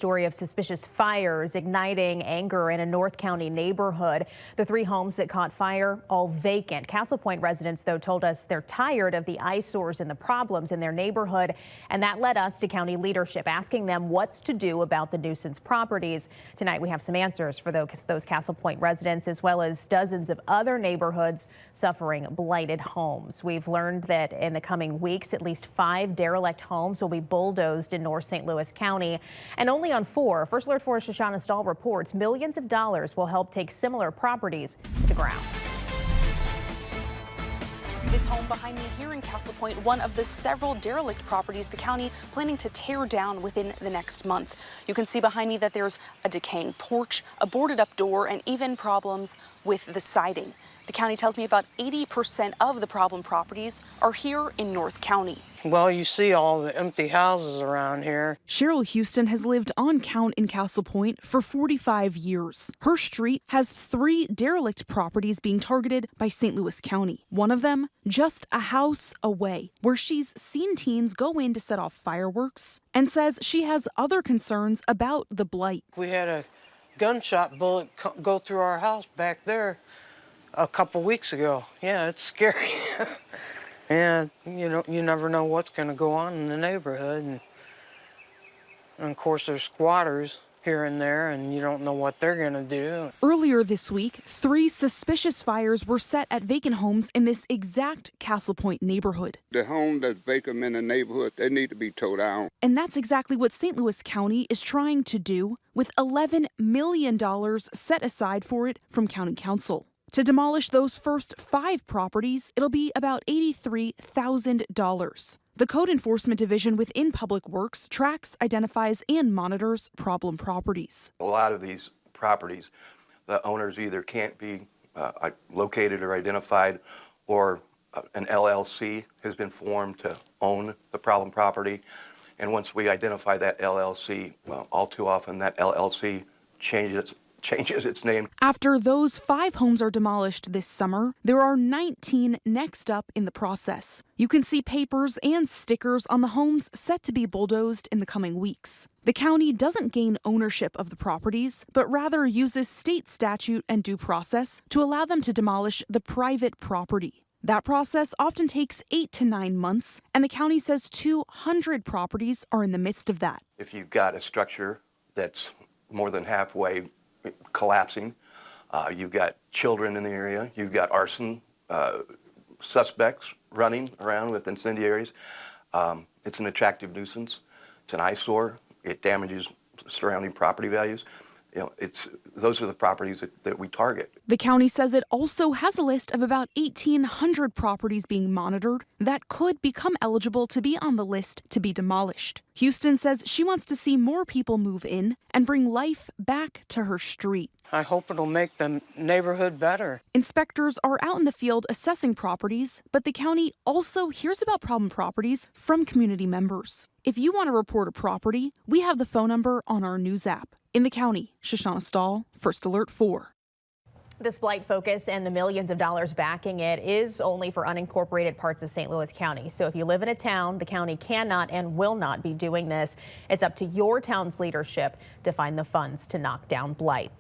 Story of suspicious fires igniting anger in a North County neighborhood. The 3 homes that caught fire, all vacant. Castle Point residents, though, told us they're tired of the eyesores and the problems in their neighborhood. And that led us to county leadership, asking them what's to do about the nuisance properties. Tonight, we have some answers for those Castle Point residents, as well as dozens of other neighborhoods suffering blighted homes. We've learned that in the coming weeks, at least 5 derelict homes will be bulldozed in North St. Louis County. And only on 4. First Alert 4's Shoshana Stahl reports millions of dollars will help take similar properties to the ground. This home behind me here in Castle Point, one of the several derelict properties the county planning to tear down within the next month. You can see behind me that there's a decaying porch, a boarded up door, and even problems with the siding. The county tells me about 80% of the problem properties are here in North County. Well, you see all the empty houses around here. Cheryl Houston has lived on count in Castle Point for 45 years. Her street has 3 derelict properties being targeted by St. Louis County. One of them, just a house away, where she's seen teens go in to set off fireworks, and says she has other concerns about the blight. We had a gunshot bullet go through our house back there a couple weeks ago. Yeah, it's scary. And you never know what's going to go on in the neighborhood. And of course, there's squatters here and there, and you don't know what they're going to do. Earlier this week, 3 suspicious fires were set at vacant homes in this exact Castle Point neighborhood. The home that's vacant in the neighborhood, they need to be towed down. And that's exactly what St. Louis County is trying to do, with $11 million set aside for it from County Council. To demolish those first 5 properties, it'll be about $83,000. The Code Enforcement Division within Public Works tracks, identifies, and monitors problem properties. A lot of these properties, the owners either can't be located or identified, or an LLC has been formed to own the problem property. And once we identify that LLC, well, all too often that LLC changes its name. After those 5 homes are demolished this summer, there are 19 next up in the process. You can see papers and stickers on the homes set to be bulldozed in the coming weeks. The county doesn't gain ownership of the properties, but rather uses state statute and due process to allow them to demolish the private property. That process often takes 8 to 9 months, and the county says 200 properties are in the midst of that. If you've got a structure that's more than halfway collapsing, you've got children in the area, you've got arson suspects running around with incendiaries. It's an attractive nuisance. It's an eyesore. It damages surrounding property values. Those are the properties that we target. The county says it also has a list of about 1,800 properties being monitored that could become eligible to be on the list to be demolished. Houston says she wants to see more people move in and bring life back to her street. I hope it'll make the neighborhood better. Inspectors are out in the field assessing properties, but the county also hears about problem properties from community members. If you want to report a property, we have the phone number on our news app. In the county, Shoshana Stahl, First Alert 4. This blight focus and the millions of dollars backing it is only for unincorporated parts of St. Louis County. So if you live in a town, the county cannot and will not be doing this. It's up to your town's leadership to find the funds to knock down blight.